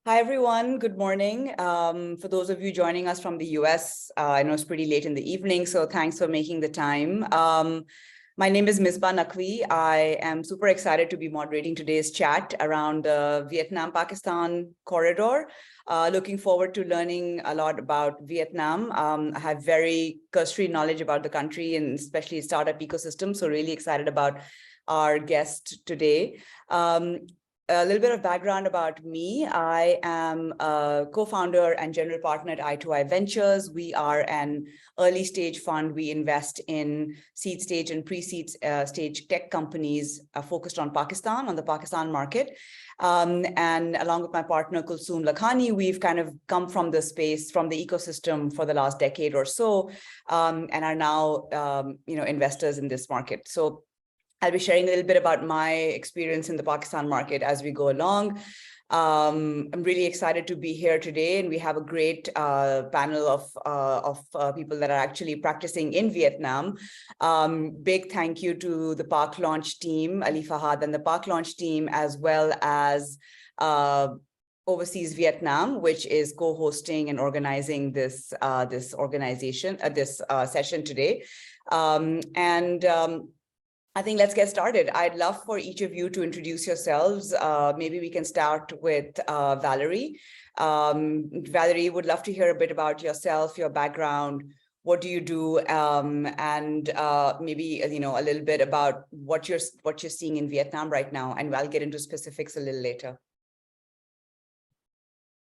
Hi, everyone. Good morning. For those of you joining us from the US, I know it's pretty late in the evening, so thanks for making the time. My name is Misbah Naqvi. I am super excited to be moderating today's chat around the Vietnam-Pakistan corridor. Looking forward to learning a lot about Vietnam. I have very cursory knowledge about the country and especially startup ecosystem, so really excited about our guest today. A little bit of background about me. I am a co-founder and general partner at I2I Ventures. We are an early stage fund. We invest in seed stage and pre-seed stage tech companies focused on Pakistan, on the Pakistan market. And along with my partner, Kulsoom Lakhani, we've kind of come from the space, from the ecosystem for the last decade or so, and are now investors in this market. So I'll be sharing a little bit about my experience in the Pakistan market as we go along. I'm really excited to be here today, and we have a great panel of people that are actually practicing in Vietnam. Big thank you to the Park Launch team, Ali Fahad and the Park Launch team, as well as Overseas Vietnam, which is co-hosting and organizing this session today. I think let's get started. I'd love for each of you to introduce yourselves. Maybe we can start with Valerie. Valerie, would love to hear a bit about yourself, your background. What do you do? And maybe a little bit about what you're seeing in Vietnam right now. And I'll get into specifics a little later.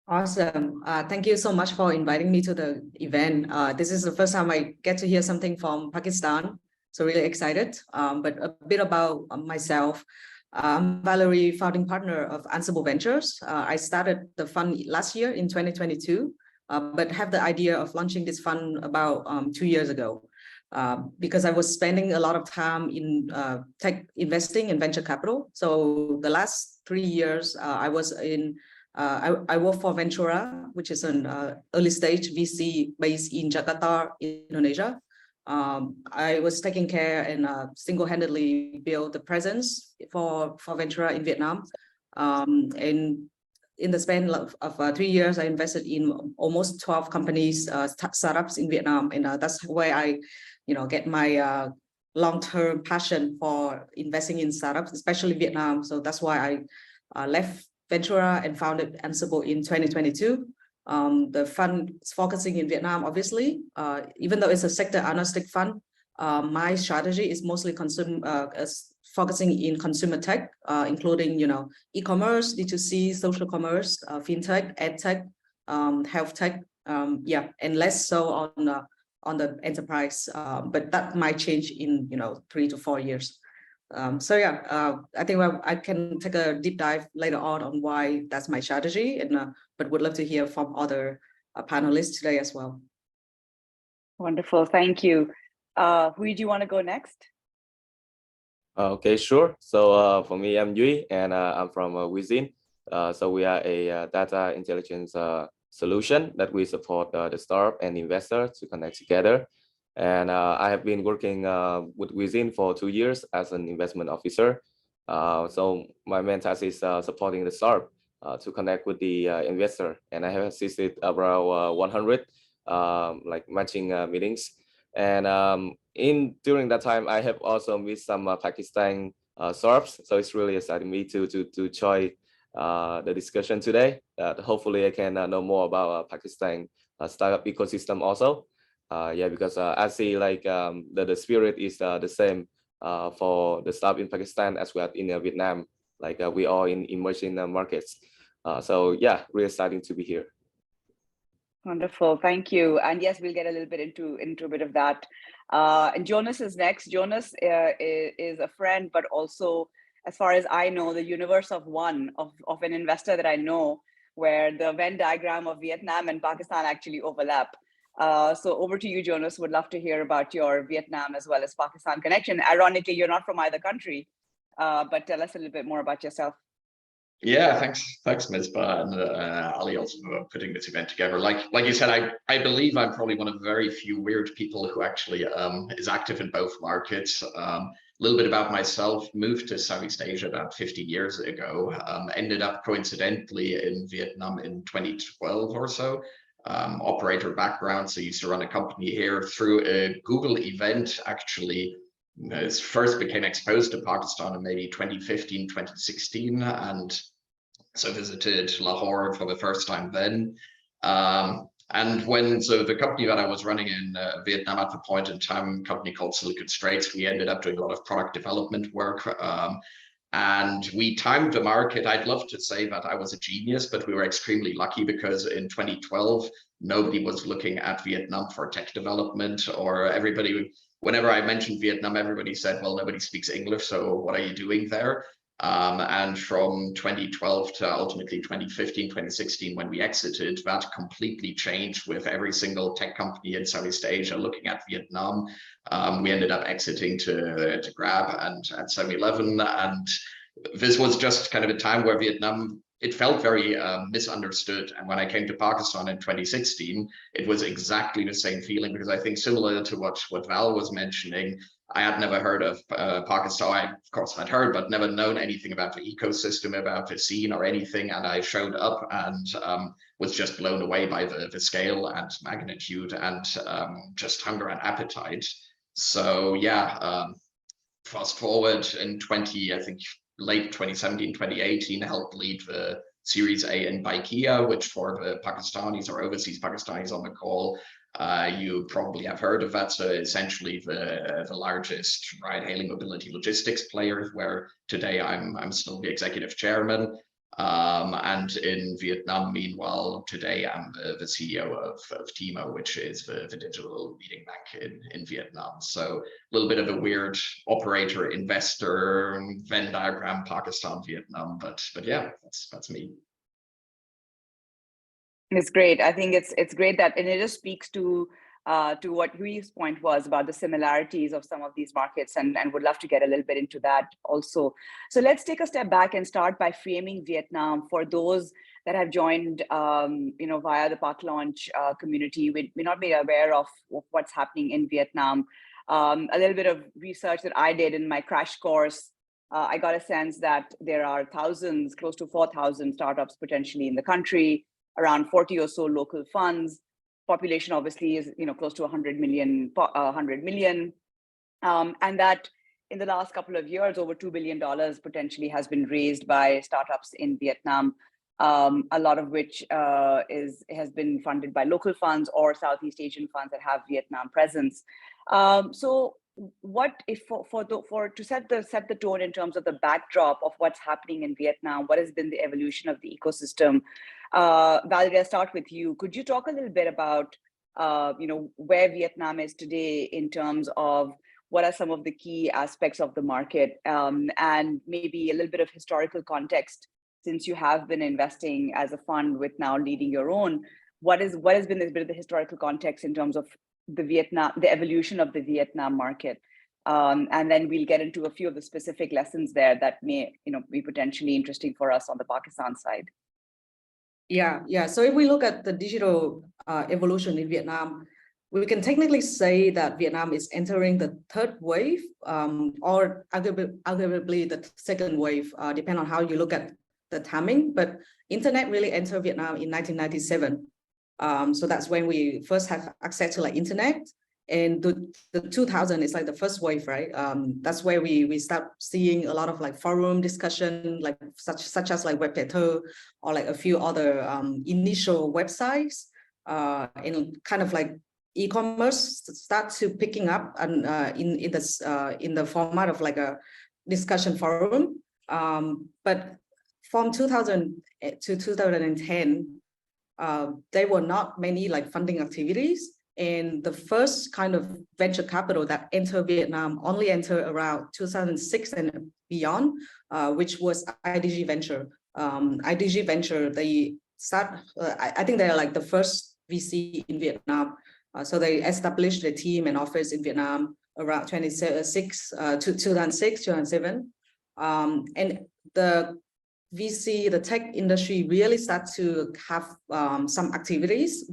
Awesome. Thank you so much for inviting me to the event. This is the first time I get to hear something from Pakistan. So really excited, but a bit about myself. I'm Valerie, founding partner of Ansible Ventures. I started the fund last year in 2022, but have the idea of launching this fund about 2 years ago, because I was spending a lot of time in tech investing in venture capital. So the last 3 years, I was in, I work for Ventura, which is an early stage VC based in Jakarta, Indonesia. I was taking care and single-handedly build the presence for Ventura in Vietnam. And in the span of 3 years, I invested in almost 12 companies, startups in Vietnam. And that's where I, get my long-term passion for investing in startups, especially Vietnam. So that's why I left Ventura and founded Ansible in 2022. The fund is focusing in Vietnam, obviously, even though it's a sector agnostic fund. My strategy is mostly focusing in consumer tech, including, e-commerce, D2C, social commerce, fintech, edtech, health tech, and less so on the enterprise. But that might change in 3 to 4 years. I think I can take a deep dive later on why that's my strategy, and but would love to hear from other panelists today as well. Wonderful, thank you. Who do you want to go next? Okay, sure. So for me, I'm Duy, and I'm from Within. So we are a data intelligence solution that we support the startup and investor to connect together. And I have been working with Within for 2 years as an investment officer. So my main task is supporting the startup to connect with the investor. And I have assisted around 100 matching meetings. And during that time, I have also met some Pakistan startups. So it's really exciting me to join the discussion today. Hopefully I can know more about Pakistan startup ecosystem also. Because I see the spirit is the same for the startup in Pakistan as well in Vietnam. We are in emerging markets. Really exciting to be here. Wonderful, thank you. And yes, we'll get a little bit into a bit of that. And Jonas is next. Jonas is a friend, but also, as far as I know, the universe of an investor that I know, where the Venn diagram of Vietnam and Pakistan actually overlap. So over to you, Jonas. Would love to hear about your Vietnam as well as Pakistan connection. Ironically, you're not from either country, but tell us a little bit more about yourself. Yeah, thanks, Mizpah and Ali also for putting this event together. Like you said, I believe I'm probably one of the very few weird people who actually is active in both markets. A little bit about myself: moved to Southeast Asia about 50 years ago. Ended up coincidentally in Vietnam in 2012 or so. Operator background, so used to run a company here. Through a Google event, actually. First became exposed to Pakistan in maybe 2015, 2016, and so visited Lahore for the first time then. And so the company that I was running in Vietnam at the point in time, a company called Silicon Straits, we ended up doing a lot of product development work. And we timed the market. I'd love to say that I was a genius, but we were extremely lucky because in 2012, nobody was looking at Vietnam for tech development, or everybody, whenever I mentioned Vietnam, everybody said, well, nobody speaks English, so what are you doing there? And from 2012 to ultimately 2015, 2016, when we exited, that completely changed with every single tech company in Southeast Asia looking at Vietnam. We ended up exiting to Grab and at 7-Eleven. And this was just kind of a time where Vietnam, it felt very misunderstood. And when I came to Pakistan in 2016, it was exactly the same feeling, because I think similar to what Val was mentioning, I had never heard of Pakistan. I, of course, had heard, but never known anything about the ecosystem, about the scene or anything. And I showed up and was just blown away by the scale and magnitude and just hunger and appetite. So yeah, fast forward in I think late 2017, 2018, helped lead the Series A in Bykea, which for the Pakistanis or overseas Pakistanis on the call, you probably have heard of that. So essentially the largest ride-hailing mobility logistics player, where today I'm still the executive chairman. And in Vietnam, meanwhile, today I'm the CEO of Timo, which is the digital leading bank in Vietnam. So a little bit of a weird operator, investor, Venn diagram, Pakistan, Vietnam, but yeah, that's me. It's great. I think it's great that, and it just speaks to what Rui's point was about the similarities of some of these markets, and would love to get a little bit into that also. So let's take a step back and start by framing Vietnam for those that have joined, via the Park Launch community. We may not be aware of what's happening in Vietnam. A little bit of research that I did in my crash course, I got a sense that there are thousands, close to 4,000 startups potentially in the country, around 40 or so local funds. Population obviously is close to 100 million, and that in the last couple of years, over $2 billion potentially has been raised by startups in Vietnam, a lot of which has been funded by local funds or Southeast Asian funds that have Vietnam presence. So what if to set the tone in terms of the backdrop of what's happening in Vietnam, what has been the evolution of the ecosystem? Valerie, I'll start with you. Could you talk a little bit about where Vietnam is today in terms of what are some of the key aspects of the market, and maybe a little bit of historical context, since you have been investing as a fund with now leading your own. What has been a bit of the historical context in terms of the evolution of the Vietnam market? And then we'll get into a few of the specific lessons there that may be potentially interesting for us on the Pakistan side. Yeah. So if we look at the digital evolution in Vietnam, we can technically say that Vietnam is entering the third wave, or arguably the second wave, depending on how you look at the timing. But internet really entered Vietnam in 1997. So that's when we first have access to internet. And the 2000 is the first wave, right? That's where we start seeing a lot of forum discussion, such as Web.Theater, or a few other initial websites, and kind of e-commerce start to picking up and in the format of a discussion forum. But from 2000 to 2010, there were not many funding activities. And the first kind of venture capital that entered Vietnam only entered around 2006 and beyond, which was IDG Venture. IDG Venture, they start, I think they are the first VC in Vietnam. So they established a team and office in Vietnam around 2006, 2007. And the VC, the tech industry really start to have some activities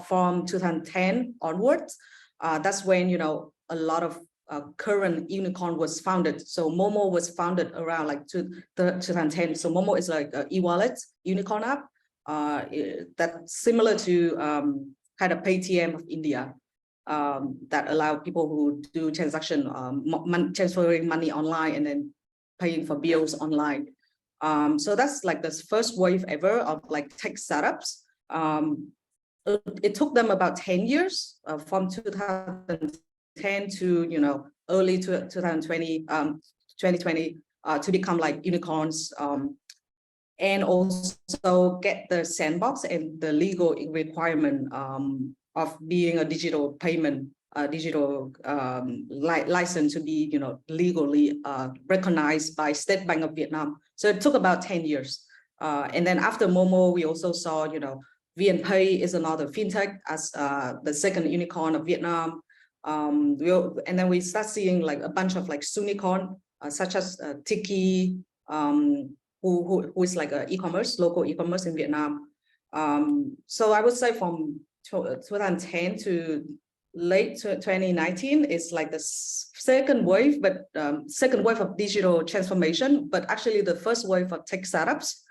from 2010 onwards. That's when, you know, a lot of current unicorn was founded. So Momo was founded around like 2010. So Momo is like an e-wallet unicorn app that's similar to kind of Paytm of India, that allow people who do transaction, transferring money online and then paying for bills online. So that's like the first wave ever of like tech startups. It took them about 10 years from 2010 to, you know, early 2020, 2020 to become like unicorns, and also get the sandbox and the legal requirement of being a digital payment, digital license to be, you know, legally recognized by State Bank of Vietnam. So it took about 10 years. And then after Momo, we also saw, you know, VNPay is another fintech as the second unicorn of Vietnam. And then we start seeing like a bunch of like unicorn, such as Tiki, who is like a e-commerce, local e-commerce in Vietnam. So I would say from 2010 to late 2019 is like the second wave, but second wave of digital transformation, but actually the first wave of tech startups.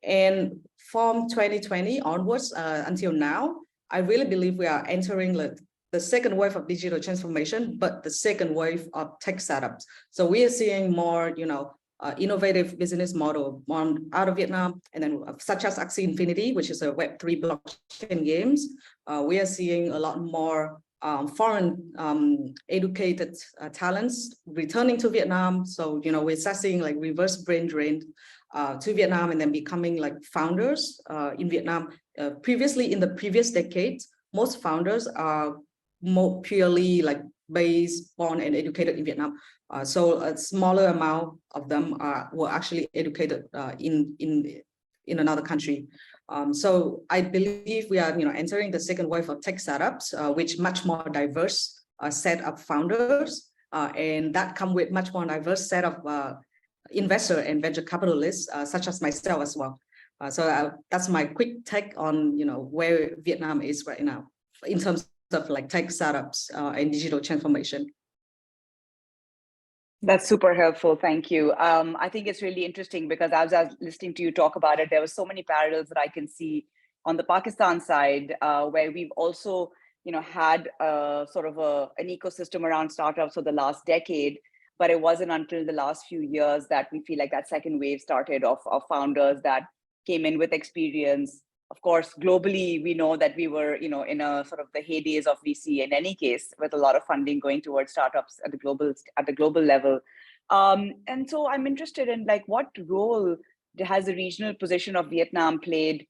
And from 2020 onwards until now, I really believe we are entering like the second wave of digital transformation, but the second wave of tech startups. So we are seeing more, you know, innovative business model out of Vietnam, and then such as Axie Infinity, which is a Web3 blockchain games. We are seeing a lot more foreign educated talents returning to Vietnam. So, you know, we're start seeing like reverse brain drain to Vietnam and then becoming like founders in Vietnam. Previously, in the previous decades, most founders are more purely like based, born and educated in Vietnam. So a smaller amount of them were actually educated in another country. So I believe we are, you know, entering the second wave of tech startups, which much more diverse set of founders, and that come with much more diverse set of investor and venture capitalists, such as myself as well. So that's my quick take on, you know, where Vietnam is right now in terms of like tech startups and digital transformation. That's super helpful. Thank you. I think it's really interesting because as I was listening to you talk about it, there were so many parallels that I can see on the Pakistan side, where we've also, you know, had sort of an ecosystem around startups for the last decade, but it wasn't until the last few years that we feel like that second wave started of founders that came in with experience. Of course, globally, we know that we were, you know, in a sort of the heydays of VC in any case, with a lot of funding going towards startups at the global level. And so I'm interested in like what role has the regional position of Vietnam played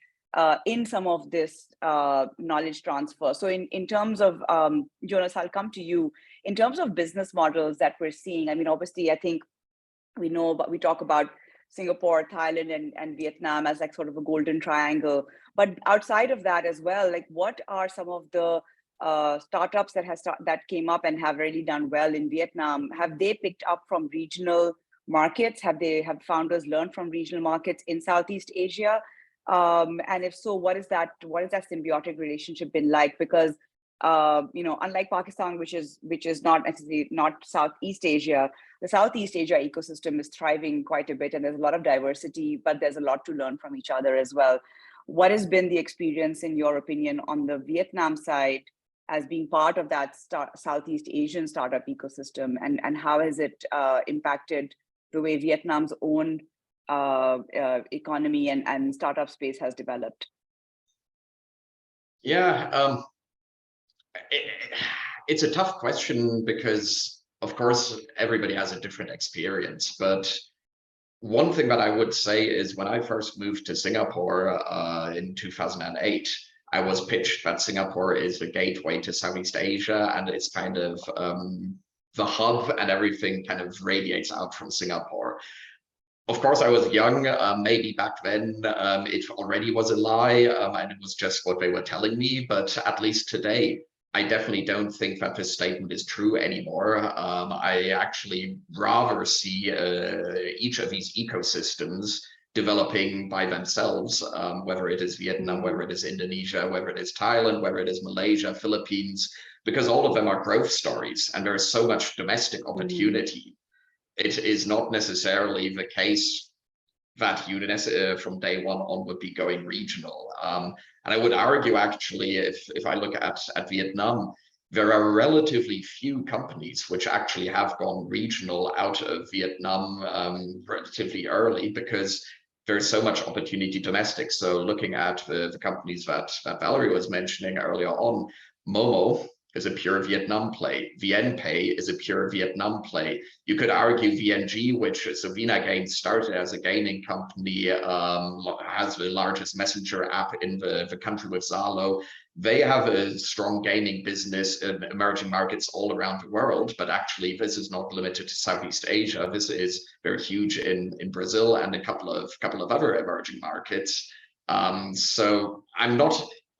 in some of this knowledge transfer. So in terms of, Jonas, I'll come to you. In terms of business models that we're seeing, I mean, obviously, I think we know, but we talk about Singapore, Thailand, and Vietnam as like sort of a golden triangle. But outside of that as well, like what are some of the startups that came up and have really done well in Vietnam? Have they picked up from regional markets? Have founders learned from regional markets in Southeast Asia? And if so, what is that symbiotic relationship been like? Because you know, unlike Pakistan, which is not necessarily not Southeast Asia, the Southeast Asia ecosystem is thriving quite a bit, and there's a lot of diversity, but there's a lot to learn from each other as well. What has been the experience, in your opinion, on the Vietnam side as being part of that Southeast Asian startup ecosystem, and how has it impacted the way Vietnam's own economy and startup space has developed? Yeah, it's a tough question because, of course, everybody has a different experience. But one thing that I would say is when I first moved to Singapore in 2008, I was pitched that Singapore is a gateway to Southeast Asia, and it's kind of the hub, and everything kind of radiates out from Singapore. Of course, I was young. Maybe back then it already was a lie, and it was just what they were telling me. But at least today, I definitely don't think that this statement is true anymore. I actually rather see each of these ecosystems developing by themselves, whether it is Vietnam, whether it is Indonesia, whether it is Thailand, whether it is Malaysia, Philippines, because all of them are growth stories and there is so much domestic opportunity. It is not necessarily the case that you from day one on would be going regional. And I would argue, actually, if I look at Vietnam, there are relatively few companies which actually have gone regional out of Vietnam relatively early, because there's so much opportunity domestic. So looking at the companies that Valerie was mentioning earlier on, Momo is a pure Vietnam play. VNPay is a pure Vietnam play. You could argue VNG, which Vina Games started as a gaming company, has the largest messenger app in the country with Zalo. They have a strong gaming business in emerging markets all around the world, but actually this is not limited to Southeast Asia. This is very huge in Brazil and a couple of other emerging markets. So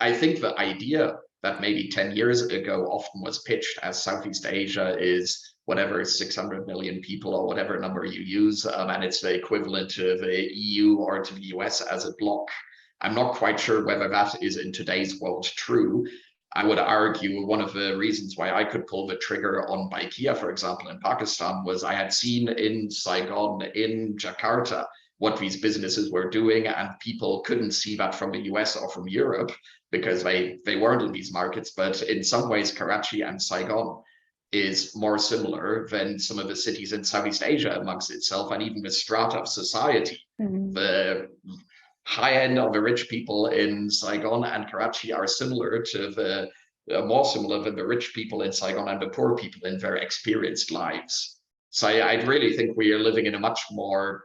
I think the idea that maybe 10 years ago often was pitched as Southeast Asia is whatever 600 million people or whatever number you use, and it's the equivalent to the EU or to the US as a bloc. I'm not quite sure whether that is in today's world true. I would argue one of the reasons why I could pull the trigger on Bykea, for example, in Pakistan, was I had seen in Saigon, in Jakarta, what these businesses were doing, and people couldn't see that from the US or from Europe because they weren't in these markets. But in some ways, Karachi and Saigon is more similar than some of the cities in Southeast Asia amongst itself, and even the strata of society. The high end of the rich people in Saigon and Karachi are similar to more similar than the rich people in Saigon and the poor people in their experienced lives. So I really think we are living in a much more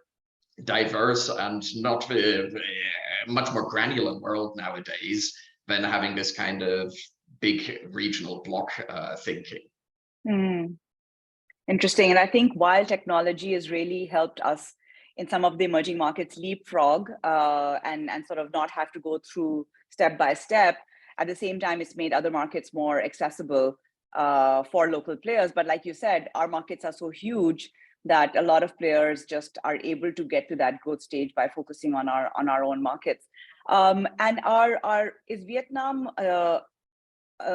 diverse and not much more granular world nowadays than having this kind of big regional block thinking. Interesting. And I think while technology has really helped us in some of the emerging markets leapfrog and sort of not have to go through step by step, at the same time, it's made other markets more accessible for local players. But like you said, our markets are so huge that a lot of players just are able to get to that growth stage by focusing on our own markets. And is Vietnam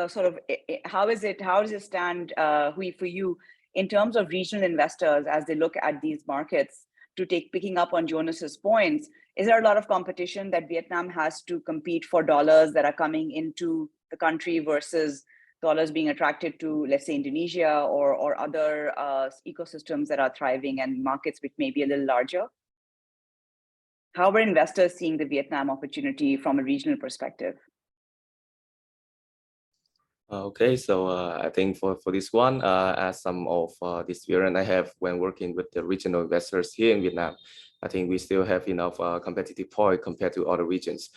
sort of, how does it stand, Huy, for you in terms of regional investors as they look at these markets? Picking up on Jonas's points, is there a lot of competition that Vietnam has to compete for dollars that are coming into the country versus dollars being attracted to, let's say, Indonesia or other ecosystems that are thriving and markets which may be a little larger? How are investors seeing the Vietnam opportunity from a regional perspective? Okay, so I think for this one, as some of the experience I have when working with the regional investors here in Vietnam, I think we still have enough competitive point compared to other regions.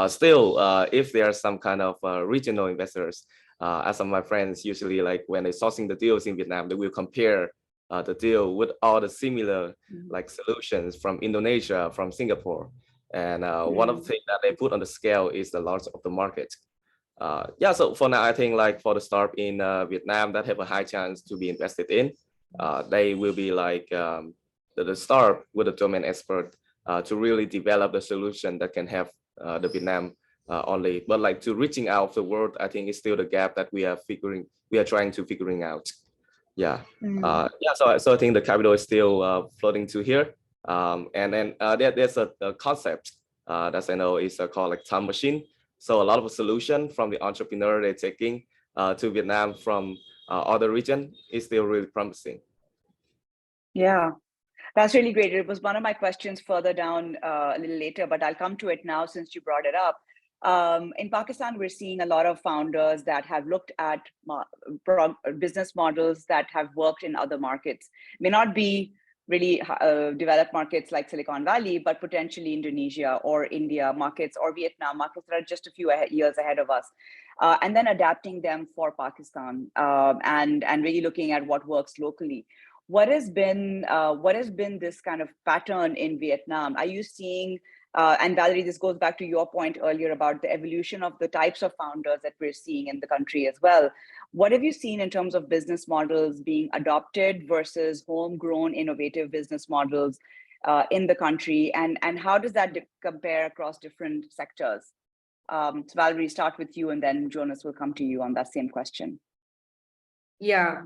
Still, if there are some kind of regional investors, as some of my friends usually, like when they're sourcing the deals in Vietnam, they will compare the deal with all the similar like solutions from Indonesia, from Singapore. And one of the things that they put on the scale is the large of the market. Yeah, so for now, I think like for the startup in Vietnam that have a high chance to be invested in, they will be like the startup with a domain expert to really develop the solution that can have the Vietnam only. But like to reaching out the world, I think is still the gap that we are trying to figuring out. Yeah, yeah. So I think the capital is still floating to here, and then there's a concept that I know is called like time machine. So a lot of a solution from the entrepreneur they're taking to Vietnam from other region is still really promising. Yeah, that's really great. It was one of my questions further down a little later, but I'll come to it now since you brought it up. In Pakistan, we're seeing a lot of founders that have looked at business models that have worked in other markets. May not be really developed markets like Silicon Valley, but potentially Indonesia or India markets or Vietnam markets that are just a few years ahead of us. And then adapting them for Pakistan and really looking at what works locally. What has been this kind of pattern in Vietnam? Are you seeing, and Valerie, this goes back to your point earlier about the evolution of the types of founders that we're seeing in the country as well. What have you seen in terms of business models being adopted versus homegrown innovative business models in the country, and how does that compare across different sectors? So Valerie, start with you, and then Jonas will come to you on that same question. Yeah,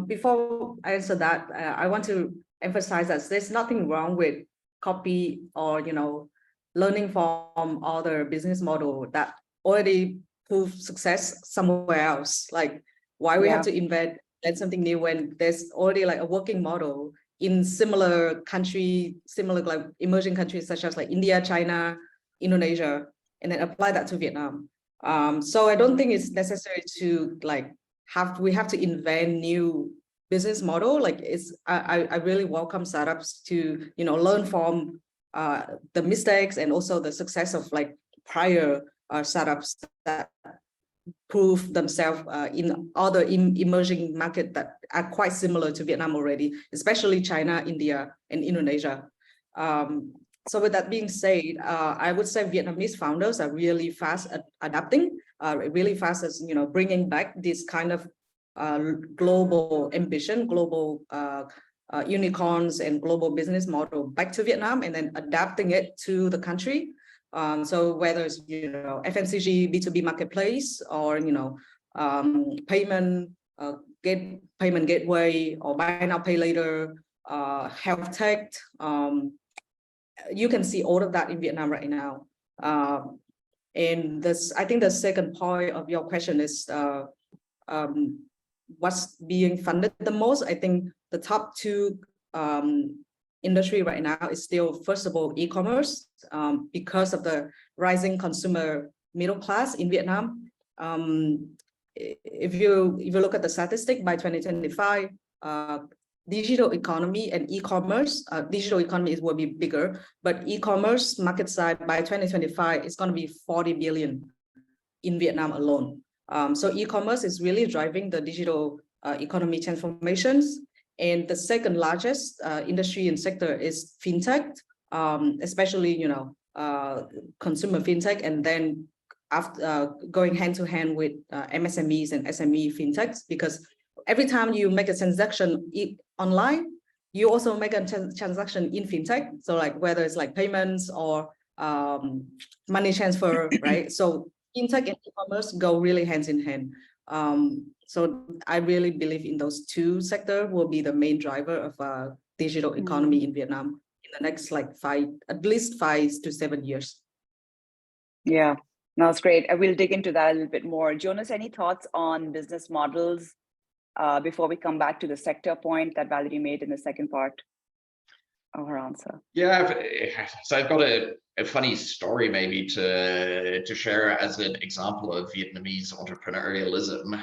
before I answer that, I want to emphasize that there's nothing wrong with copy or, learning from other business model that already proved success somewhere else. Like, why we have to invent something new when there's already like a working model in similar country, similar like emerging countries such as like India, China, Indonesia, and then apply that to Vietnam. So I don't think it's necessary to like we have to invent new business model. Like I really welcome startups to learn from the mistakes and also the success of like prior startups that prove themselves in other emerging markets that are quite similar to Vietnam already, especially China, India, and Indonesia. So with that being said, I would say Vietnamese founders are really fast at adapting, really fast as bringing back this kind of global ambition, global unicorns and global business model back to Vietnam, and then adapting it to the country. So whether it's FMCG, B2B marketplace, or payment gateway, or buy now pay later, health tech. You can see all of that in Vietnam right now. And I think the second point of your question is what's being funded the most. I think the top two industry right now is still, first of all, e-commerce, because of the rising consumer middle class in Vietnam. If you look at the statistic, by 2025, digital economy and e-commerce, digital economy will be bigger, but e-commerce market size by 2025 is going to be 40 billion in Vietnam alone. So e-commerce is really driving the digital economy transformations. And the second largest industry and sector is fintech, especially consumer fintech, and then after going hand to hand with MSMEs and SME fintechs, because every time you make a transaction online, you also make a transaction in fintech. So like whether it's like payments or money transfer, right? So fintech and e-commerce go really hands in hand. So I really believe in those two sectors will be the main driver of digital economy in Vietnam in the next like at least 5 to 7 years. Yeah, no, that's great. I will dig into that a little bit more. Jonas, any thoughts on business models before we come back to the sector point that Valerie made in the second part of her answer? Yeah, so I've got a funny story maybe to share as an example of Vietnamese entrepreneurialism.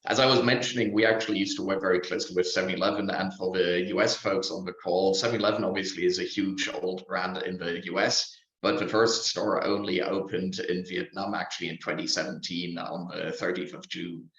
As I was mentioning, we actually used to work very closely with 7-Eleven, and for the US folks on the call, 7-Eleven obviously is a huge old brand in the US, but the first store only opened in Vietnam actually in 2017 on the 30th of June.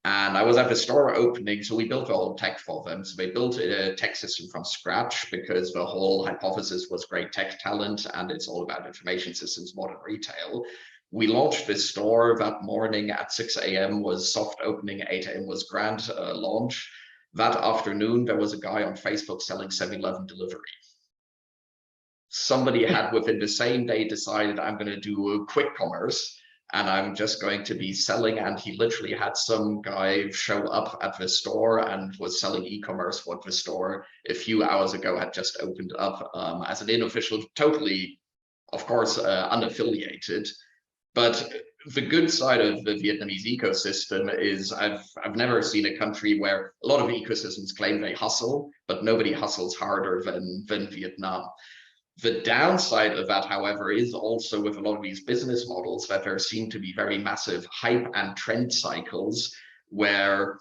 And I was at the store opening, so we built all tech for them. So they built a tech system from scratch because the whole hypothesis was great tech talent and it's all about information systems, modern retail. We launched this store that morning at 6 a.m. was soft opening, 8 a.m. was grand launch. That afternoon, there was a guy on Facebook selling 7-Eleven delivery. Somebody had within the same day decided, I'm going to do a quick commerce and I'm just going to be selling. And he literally had some guy show up at the store and was selling e-commerce what the store a few hours ago had just opened up as an unofficial, totally, of course, unaffiliated. But the good side of the Vietnamese ecosystem is I've never seen a country where a lot of ecosystems claim they hustle, but nobody hustles harder than Vietnam. The downside of that, however, is also with a lot of these business models that there seem to be very massive hype and trend cycles where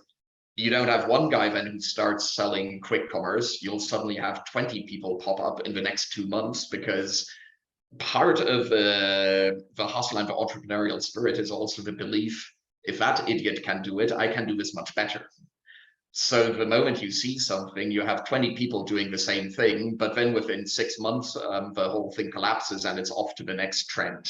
you don't have one guy then who starts selling quick commerce. You'll suddenly have 20 people pop up in the next 2 months because part of the hustle and the entrepreneurial spirit is also the belief, if that idiot can do it, I can do this much better. So the moment you see something, you have 20 people doing the same thing, but then within 6 months, the whole thing collapses and it's off to the next trend.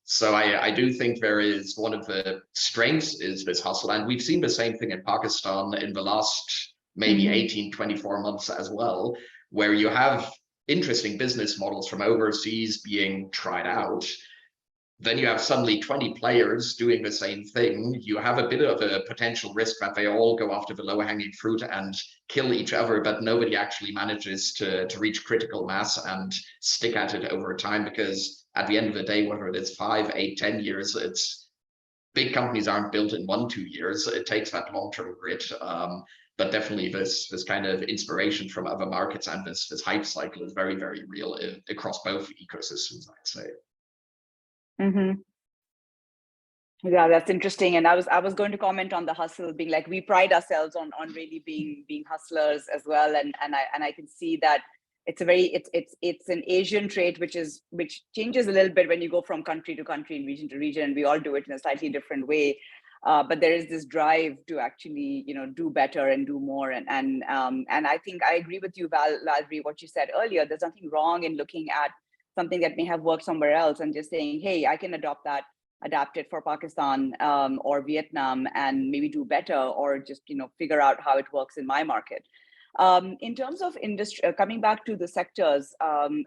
So I do think there is one of the strengths is this hustle. And we've seen the same thing in Pakistan in the last maybe 18, 24 months as well, where you have interesting business models from overseas being tried out. Then you have suddenly 20 players doing the same thing. You have a bit of a potential risk that they all go after the lower-hanging fruit and kill each other, but nobody actually manages to reach critical mass and stick at it over time, because at the end of the day, whether it's 5, 8, 10 years, it's big companies aren't built in 1-2 years. It takes that long-term grit. But definitely this kind of inspiration from other markets and this hype cycle is very, very real across both ecosystems, I'd say. Mm-hmm. Yeah, that's interesting. And I was going to comment on the hustle, being like, we pride ourselves on really being hustlers as well. And I can see that it's an Asian trait which changes a little bit when you go from country to country and region to region. We all do it in a slightly different way. But there is this drive to actually, do better and do more. And I think I agree with you, Valerie, what you said earlier. There's nothing wrong in looking at something that may have worked somewhere else and just saying, hey, I can adapt it for Pakistan or Vietnam and maybe do better, or just, figure out how it works in my market. In terms of industry, coming back to the sectors,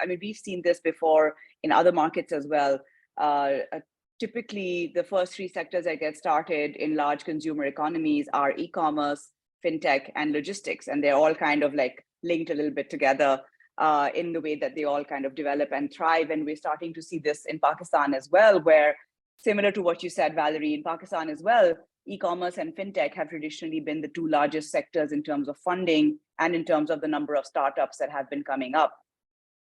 we've seen this before in other markets as well. Typically, the first 3 sectors that get started in large consumer economies are e-commerce, fintech, and logistics. And they're all kind of like linked a little bit together in the way that they all kind of develop and thrive. And we're starting to see this in Pakistan as well, where, similar to what you said, Valerie, in Pakistan as well, e-commerce and fintech have traditionally been the 2 largest sectors in terms of funding and in terms of the number of startups that have been coming up.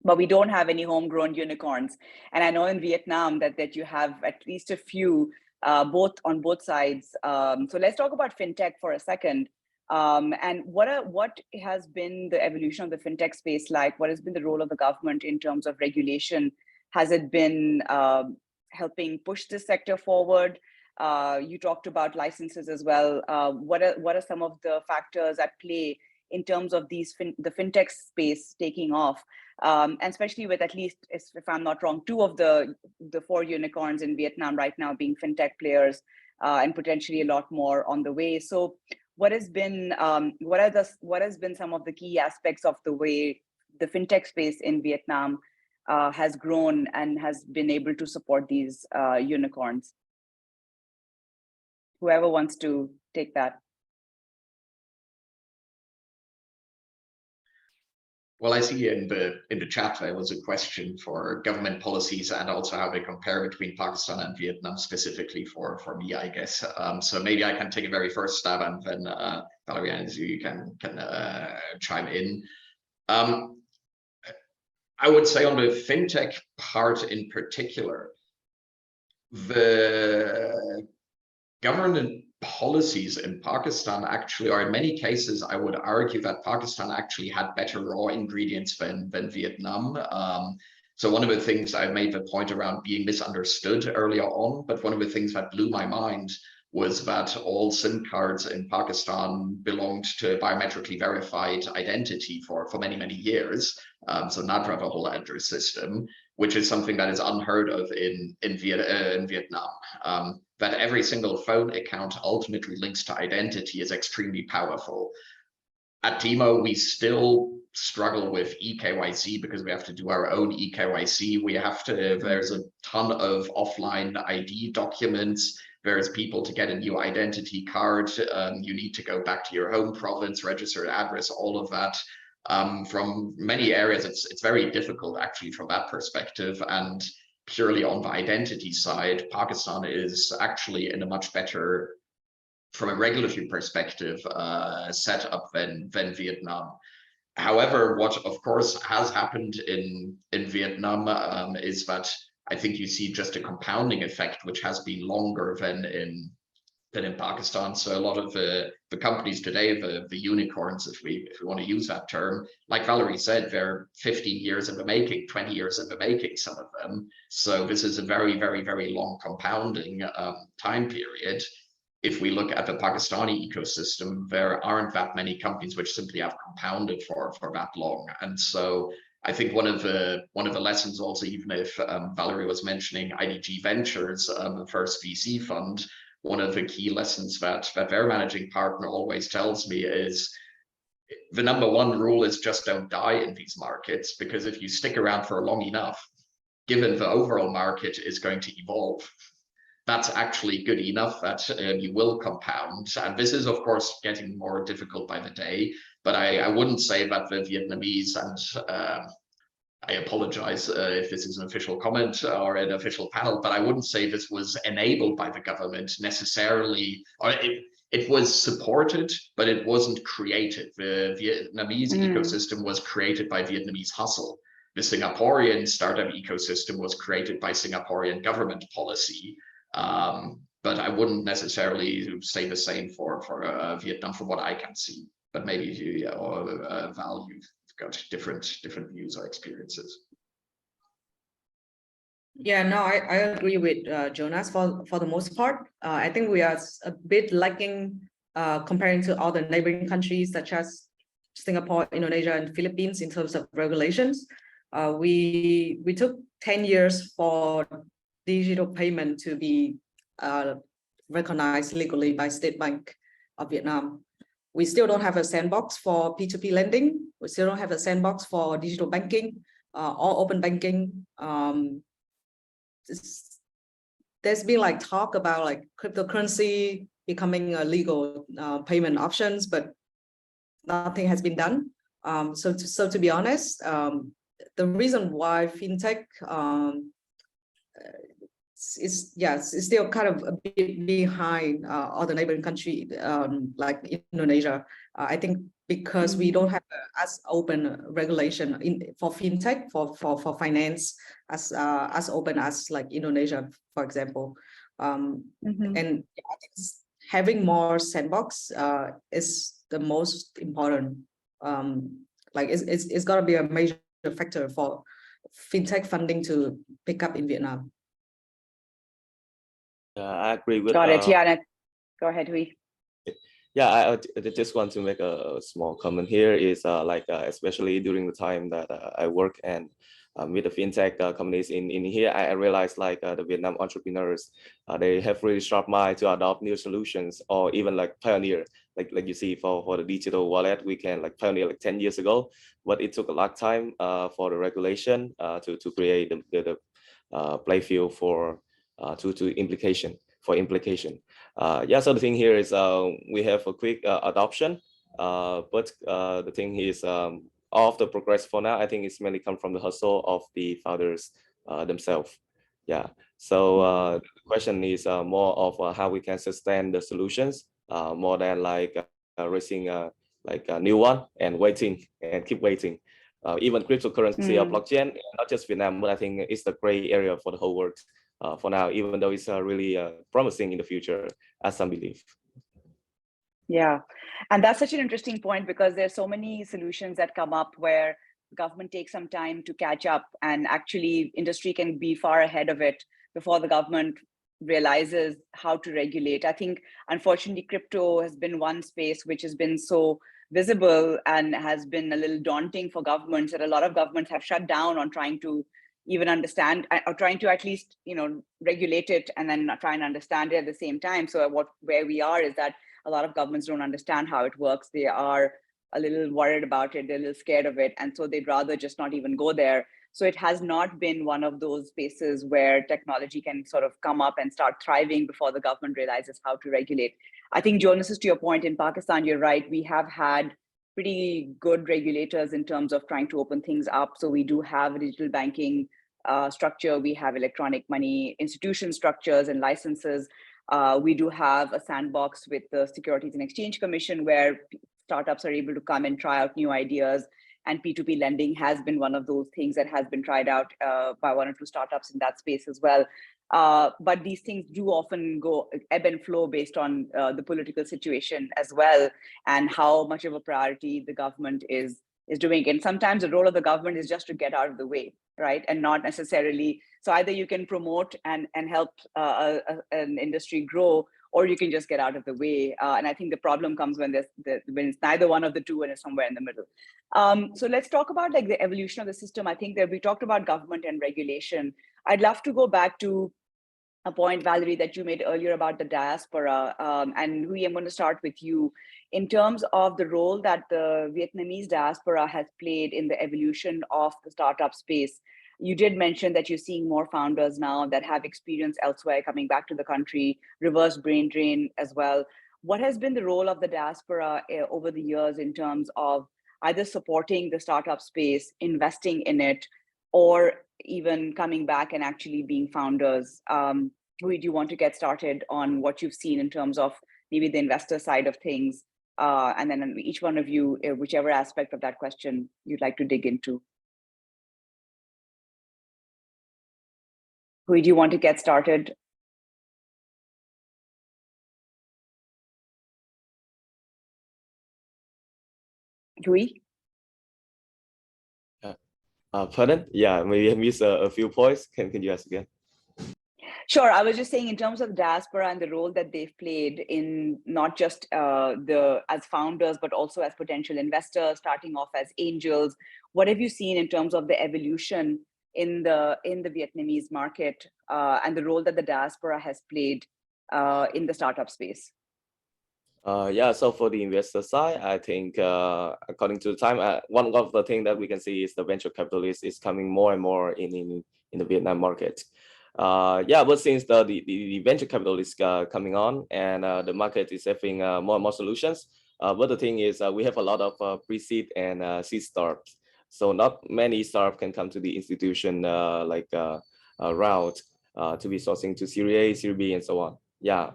But we don't have any homegrown unicorns. And I know in Vietnam that you have at least a few, both on both sides. So let's talk about fintech for a second. And what has been the evolution of the fintech space like? What has been the role of the government in terms of regulation? Has it been helping push this sector forward? You talked about licenses as well. What are some of the factors at play in terms of the fintech space taking off? And especially with, at least, if I'm not wrong, 2 of the 4 unicorns in Vietnam right now being fintech players, and potentially a lot more on the way. So what has been some of the key aspects of the way the fintech space in Vietnam has grown and has been able to support these unicorns? Whoever wants to take that. Well, I see in the chat there was a question for government policies and also how they compare between Pakistan and Vietnam, specifically for me, I guess. So maybe I can take a very first stab, and then Valerie and you can chime in. I would say on the fintech part in particular, the government policies in Pakistan actually are, in many cases, I would argue that Pakistan actually had better raw ingredients than Vietnam. So one of the things I made the point around being misunderstood earlier on, but one of the things that blew my mind was that all SIM cards in Pakistan belonged to biometrically verified identity for many, many years. So not have a whole address system, which is something that is unheard of in Vietnam. That every single phone account ultimately links to identity is extremely powerful. At Timo, we still struggle with eKYC because we have to do our own eKYC. There's a ton of offline ID documents. There's people to get a new identity card. You need to go back to your home province, register an address, all of that. From many areas, it's very difficult actually from that perspective. And purely on the identity side, Pakistan is actually in a much better, from a regulatory perspective, set up than Vietnam. However, what of course has happened in Vietnam is that I think you see just a compounding effect, which has been longer than in Pakistan. So a lot of the companies today, the unicorns, if we want to use that term, like Valerie said, they're 15 years in the making, 20 years in the making, some of them. So this is a very, very, very long compounding time period. If we look at the Pakistani ecosystem, there aren't that many companies which simply have compounded for that long. And so I think one of the lessons also, even if Valerie was mentioning IDG Ventures, the first VC fund, one of the key lessons that their managing partner always tells me is, the number one rule is just don't die in these markets, because if you stick around for long enough, given the overall market is going to evolve, that's actually good enough that you will compound. And this is, of course, getting more difficult by the day. But I wouldn't say that the Vietnamese, and I apologize if this is an official comment or an official panel, but I wouldn't say this was enabled by the government necessarily, or it was supported, but it wasn't created. The Vietnamese ecosystem was created by Vietnamese hustle. The Singaporean startup ecosystem was created by Singaporean government policy. But I wouldn't necessarily say the same for Vietnam, from what I can see. But maybe you or Val, you've got different views or experiences. Yeah, no, I agree with Jonas for the most part. I think we are a bit lacking comparing to other neighboring countries such as Singapore, Indonesia, and Philippines in terms of regulations. We took 10 years for digital payment to be recognized legally by State Bank of Vietnam. We still don't have a sandbox for P2P lending. We still don't have a sandbox for digital banking or open banking. There's been like talk about like cryptocurrency becoming a legal payment options, but nothing has been done. So to be honest, the reason why fintech is still kind of a bit behind other neighboring country like Indonesia. I think because we don't have as open regulation for fintech for finance as open as like Indonesia, for example. And I think having more sandbox is the most important. Like it's got to be a major factor for fintech funding to pick up in Vietnam. I agree with. Got it. Yeah, go ahead, Huy. Yeah, I just want to make a small comment here. Is especially during the time that I work and with the fintech companies in here, I realized like the Vietnam entrepreneurs, they have really sharp mind to adopt new solutions or even like pioneer. Like you see for the digital wallet, we can like pioneer like 10 years ago, but it took a lot of time for the regulation to create the play field for to implication. Yeah, so the thing here is we have a quick adoption, but the thing is of the progress for now, I think it's mainly come from the hustle of the founders themselves. Yeah, so the question is more of how we can sustain the solutions more than like raising like a new one and waiting and keep waiting. Even cryptocurrency or blockchain, not just Vietnam, but I think it's the gray area for the whole world. For now, even though it's really promising in the future, as some believe. Yeah, and that's such an interesting point because there's so many solutions that come up where government takes some time to catch up, and actually industry can be far ahead of it before the government realizes how to regulate. I think, unfortunately, crypto has been one space which has been so visible and has been a little daunting for governments that a lot of governments have shut down on trying to even understand or trying to at least, regulate it and then try and understand it at the same time. So where we are is that a lot of governments don't understand how it works. They are a little worried about it. They're a little scared of it. And so they'd rather just not even go there. So it has not been one of those spaces where technology can sort of come up and start thriving before the government realizes how to regulate. I think, Jonas, to your point, in Pakistan, you're right. We have had pretty good regulators in terms of trying to open things up. So we do have a digital banking structure. We have electronic money institution structures and licenses. We do have a sandbox with the Securities and Exchange Commission where startups are able to come and try out new ideas. And P2P lending has been one of those things that has been tried out by one or two startups in that space as well. But these things do often go ebb and flow based on the political situation as well, and how much of a priority the government is doing. And sometimes the role of the government is just to get out of the way, right? And not necessarily, so either you can promote and help an industry grow, or you can just get out of the way. And I think the problem comes when when it's neither one of the two and it's somewhere in the middle. So let's talk about like the evolution of the system. I think that we talked about government and regulation. I'd love to go back to a point, Valerie, that you made earlier about the diaspora. And Huy, I'm going to start with you. in terms of the role that the Vietnamese diaspora has played in the evolution of the startup space. You did mention that you're seeing more founders now that have experience elsewhere coming back to the country, reverse brain drain as well. What has been the role of the diaspora over the years in terms of either supporting the startup space, investing in it, or even coming back and actually being founders? Who do you want to get started on what you've seen in terms of maybe the investor side of things? And then each one of you, whichever aspect of that question you'd like to dig into. Who do you want to get started? Rui? Pardon? Yeah, maybe I missed a few points. Can you ask again? Sure. I was just saying in terms of diaspora and the role that they've played in not just as founders, but also as potential investors, starting off as angels. What have you seen in terms of the evolution in the Vietnamese market and the role that the diaspora has played in the startup space? Yeah, so for the investor side, I think according to the time, one of the things that we can see is the venture capitalist is coming more and more in the Vietnam market. Yeah, but since the venture capital is coming on and the market is having more and more solutions, but the thing is we have a lot of pre-seed and seed startups. So not many startups can come to the institution route to be sourcing to Series A, Series B, and so on. Yeah,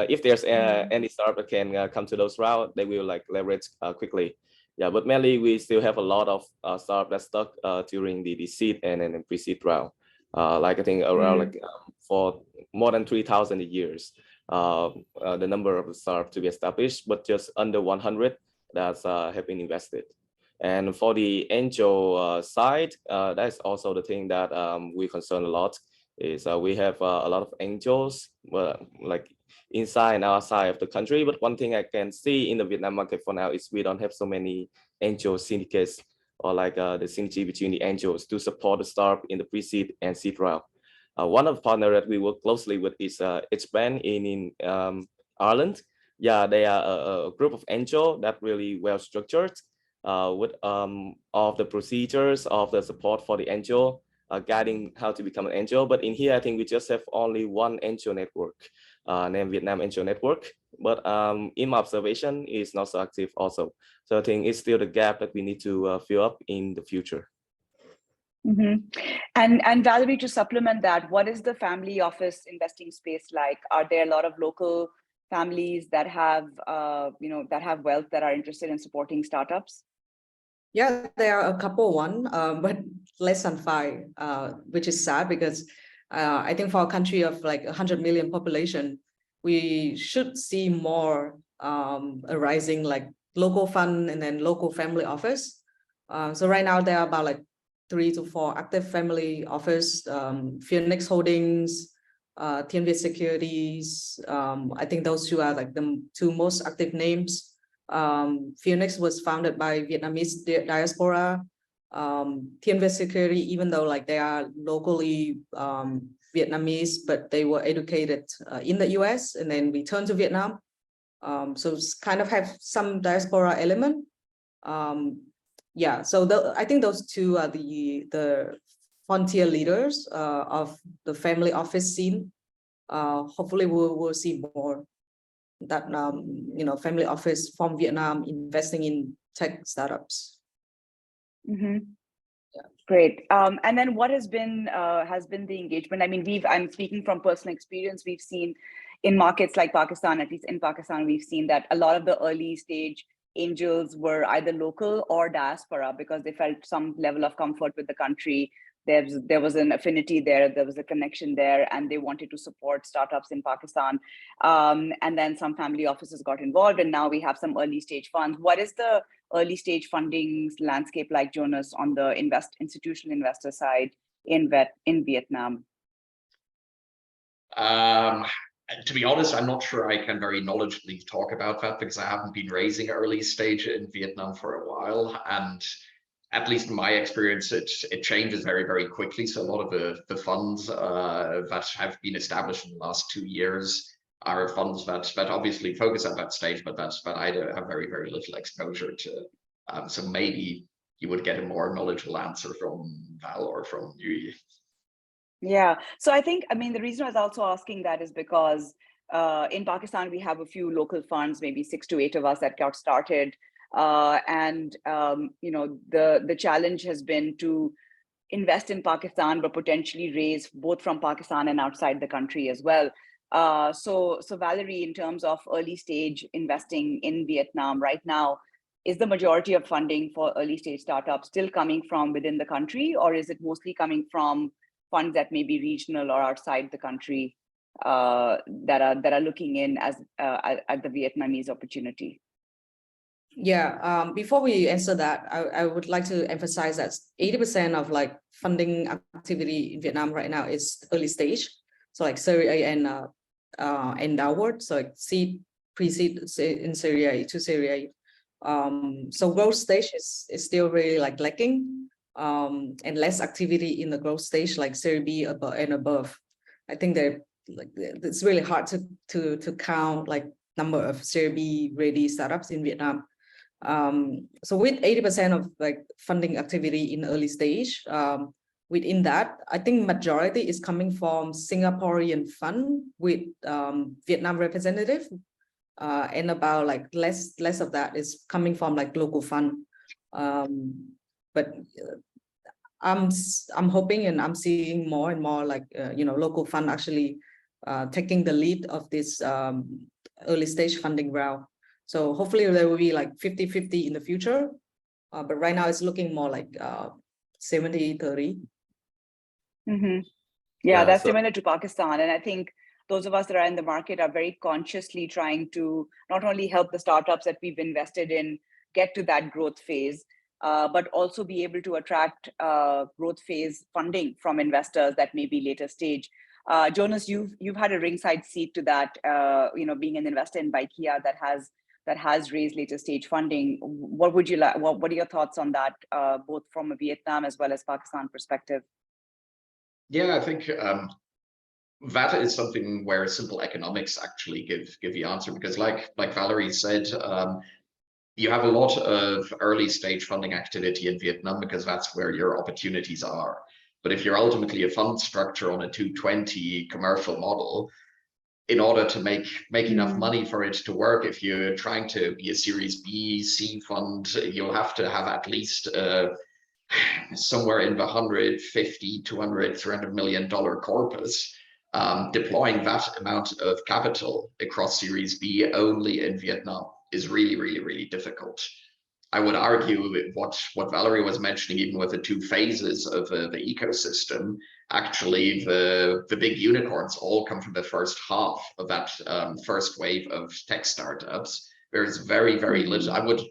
if there's any startup that can come to those routes, they will like leverage quickly. Yeah, but mainly we still have a lot of startups that stuck during the seed and then pre-seed round. Like I think around for more than 3,000 years, the number of startups to be established, but just under 100 that have been invested. And for the angel side, that's also the thing that we concern a lot. Is we have a lot of angels, like inside and outside of the country. But one thing I can see in the Vietnam market for now is we don't have so many angel syndicates or like the synergy between the angels to support the startup in the pre-seed and seed round. One of the partners that we work closely with is Expand in Ireland. Yeah, they are a group of angels that really well structured with all the procedures of the support for the angel. Guiding how to become an angel, but in here I think we just have only one angel network named Vietnam Angel Network, but in my observation is not so active also. So I think it's still the gap that we need to fill up in the future. And Valerie, to supplement that, what is the family office investing space like? Are there a lot of local families that have that have wealth that are interested in supporting startups? Yeah, there are a couple but less than 5, which is sad because I think for a country of like 100 million population, we should see more arising like local fund and then local family office. So right now there are about like 3 to 4 active family office, Phoenix Holdings, Thiên Việt Securities. I think those two are like the 2 most active names. Phoenix was founded by Vietnamese diaspora. Thiên Việt Security, even though like they are locally Vietnamese, but they were educated in the US and then returned to Vietnam. So it's kind of have some diaspora element. Yeah, so I think those 2 are the frontier leaders of the family office scene. Hopefully we'll see more that family office from Vietnam investing in tech startups. Yeah. Great. And then what has been the engagement? I mean, I'm speaking from personal experience. We've seen in markets like Pakistan, at least in Pakistan, we've seen that a lot of the early stage angels were either local or diaspora because they felt some level of comfort with the country. There was an affinity there was a connection there, and they wanted to support startups in Pakistan. And then some family offices got involved, and now we have some early stage funds. What is the early stage funding landscape like, Jonas, on the institutional investor side in Vietnam? To be honest, I'm not sure I can very knowledgeably talk about that because I haven't been raising early stage in Vietnam for a while, and at least in my experience, it changes very, very quickly. So a lot of the funds that have been established in the last 2 years are funds that obviously focus at that stage, but I have very, very little exposure to. So maybe you would get a more knowledgeable answer from Val or from you. Yeah, so I think, I mean, the reason I was also asking that is because in Pakistan, we have a few local funds, maybe 6 to 8 of us that got started. You know, the challenge has been to invest in Pakistan, but potentially raise both from Pakistan and outside the country as well. So Valerie, in terms of early stage investing in Vietnam right now, is the majority of funding for early stage startups still coming from within the country, or is it mostly coming from funds that may be regional or outside the country that are looking in as at the Vietnamese opportunity? Yeah, before we answer that, I would like to emphasize that 80% of like funding activity in Vietnam right now is early stage. So like Series A and downward, so like seed, pre-seed in Series A to Series A. So growth stage is still really like lacking, and less activity in the growth stage, like Series B and above. I think that like it's really hard to count like number of Series B ready startups in Vietnam. So with 80% of like funding activity in early stage, within that, I think majority is coming from Singaporean fund with Vietnam representative, and about like less of that is coming from like local fund. But I'm hoping and I'm seeing more and more like you know, local fund actually taking the lead of this early stage funding round. So hopefully there will be like 50-50 in the future, but right now it's looking more like 70-30. Mm-hmm. Yeah, that's so- similar to Pakistan, and I think those of us that are in the market are very consciously trying to not only help the startups that we've invested in get to that growth phase, but also be able to attract growth phase funding from investors that may be later stage. Jonas, you've had a ringside seat to that, you know, being an investor in Bykea that has raised later stage funding. What would you like? What are your thoughts on that, both from a Vietnam as well as Pakistan perspective? Yeah, I think that is something where simple economics actually give the answer, because like Valerie said, you have a lot of early stage funding activity in Vietnam because that's where your opportunities are. But if you're ultimately a fund structure on a 220 commercial model, in order to make enough money for it to work, if you're trying to be a Series B, C fund, you'll have to have at least somewhere in the 150, 200, $300 million corpus. Deploying that amount of capital across Series B only in Vietnam is really, really, really difficult. I would argue what Valerie was mentioning, even with the 2 phases of the ecosystem, actually the big unicorns all come from the first half of that first wave of tech startups. There's very, very little. I would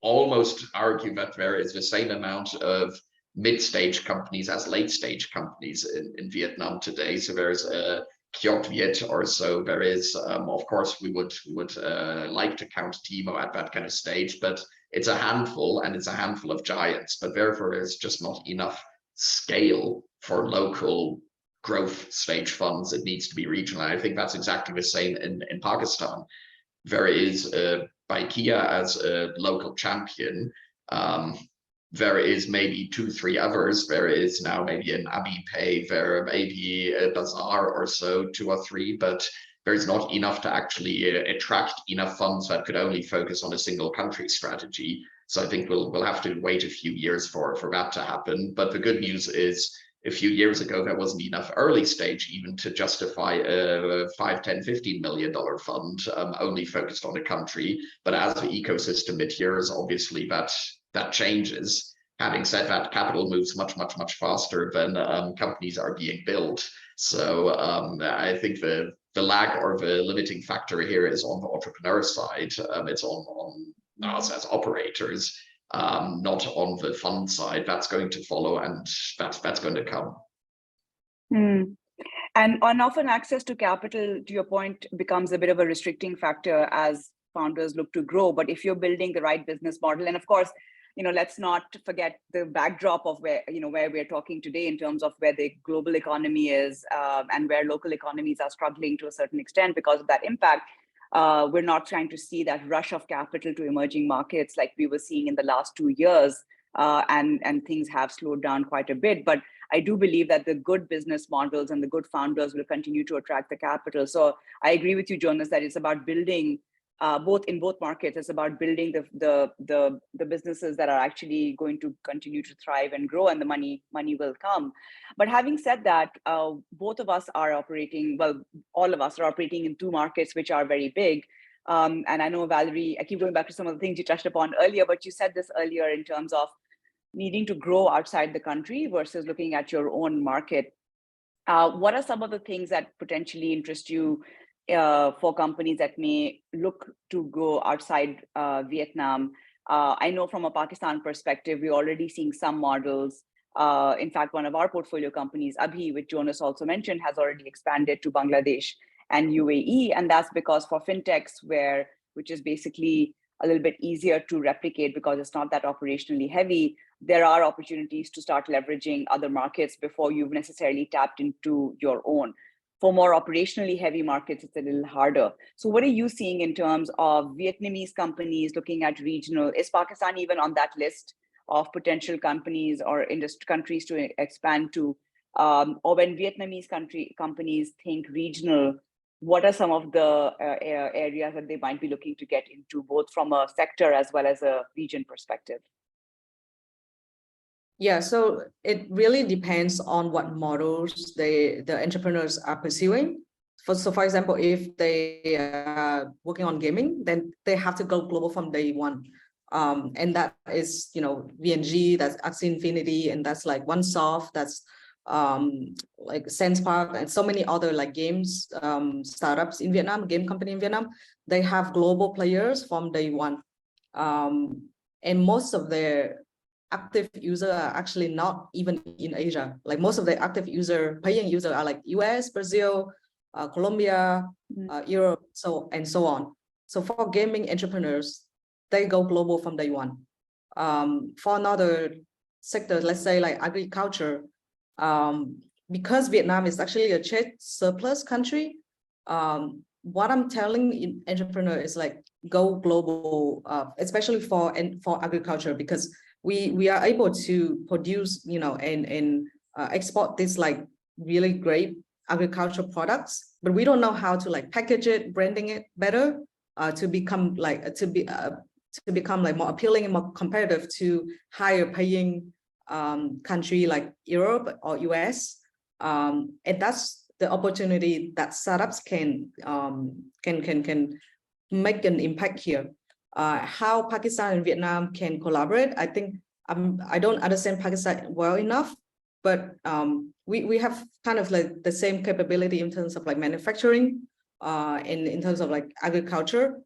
almost argue that there is the same amount of mid-stage companies as late-stage companies in Vietnam today. So there's a Kyot Viet or so. There is, of course, we would like to count Timo at that kind of stage, but it's a handful, and it's a handful of giants. But therefore, there's just not enough scale for local growth stage funds. It needs to be regional. And I think that's exactly the same in Pakistan. There is Bykea as a local champion. There is maybe 2-3 others. There is now maybe an Abipay, there may be a Bazaar or so, 2 or 3, but there's not enough to actually attract enough funds that could only focus on a single country strategy. So I think we'll have to wait a few years for that to happen. But the good news is, a few years ago, there wasn't enough early stage even to justify a $5, $10, $15 million fund only focused on a country. But as the ecosystem matures, obviously that changes. Having said that, capital moves much, much, much faster than companies are being built. So I think the lag or the limiting factor here is on the entrepreneur side. It's on us as operators, not on the fund side. That's going to follow, and that's going to come. And often access to capital, to your point, becomes a bit of a restricting factor as founders look to grow. But if you're building the right business model, and of course, let's not forget the backdrop of where we're talking today in terms of where the global economy is, and where local economies are struggling to a certain extent because of that impact. We're not trying to see that rush of capital to emerging markets like we were seeing in the last 2 years, and things have slowed down quite a bit. But I do believe that the good business models and the good founders will continue to attract the capital. So I agree with you, Jonas, that it's about building in both markets. It's about building the businesses that are actually going to continue to thrive and grow, and the money will come. But having said that, both of us are operating, well, all of us are operating in 2 markets which are very big. And I know, Valerie, I keep going back to some of the things you touched upon earlier, but you said this earlier in terms of needing to grow outside the country versus looking at your own market. What are some of the things that potentially interest you for companies that may look to go outside Vietnam? I know from a Pakistan perspective, we're already seeing some models. In fact, one of our portfolio companies, Abhi, which Jonas also mentioned, has already expanded to Bangladesh and UAE. And that's because for fintechs, which is basically a little bit easier to replicate because it's not that operationally heavy, there are opportunities to start leveraging other markets before you've necessarily tapped into your own. For more operationally heavy markets, it's a little harder. So what are you seeing in terms of Vietnamese companies looking at regional? Is Pakistan even on that list of potential companies or industry countries to expand to? Or when Vietnamese companies think regional, what are some of the areas that they might be looking to get into, both from a sector as well as a region perspective? Yeah, so it really depends on what models the entrepreneurs are pursuing. For example, if they are working on gaming, then they have to go global from day one. And that is, VNG, that's Axie Infinity, and that's like OneSoft, that's like Sense Park, and so many other like games startups in Vietnam, game company in Vietnam. They have global players from day one. And most of their active users are actually not even in Asia. Like most of the active paying users are like US, Brazil, Colombia, Europe, and so on. So for gaming entrepreneurs, they go global from day one. For another sector, let's say like agriculture, because Vietnam is actually a trade surplus country, what I'm telling entrepreneurs is like go global, especially for agriculture, because we are able to produce, and export this like really great agricultural products, but we don't know how to like package it, branding it better, to become like more appealing and more competitive to higher paying country like Europe or US, and that's the opportunity that startups can make an impact here. How Pakistan and Vietnam can collaborate, I think I don't understand Pakistan well enough, but we have kind of like the same capability in terms of like manufacturing, and in terms of like agriculture.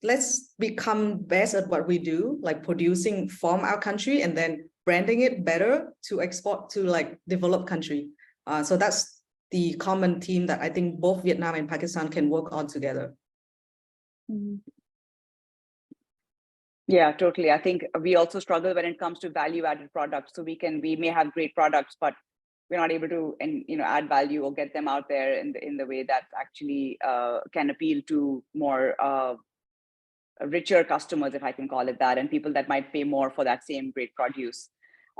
Let's become best at what we do, like producing from our country and then branding it better to export to like developed country. So that's the common theme that I think both Vietnam and Pakistan can work on together. Yeah, totally. I think we also struggle when it comes to value-added products. So we may have great products, but we're not able to add value or get them out there in the way that actually can appeal to more richer customers, if I can call it that, and people that might pay more for that same great produce.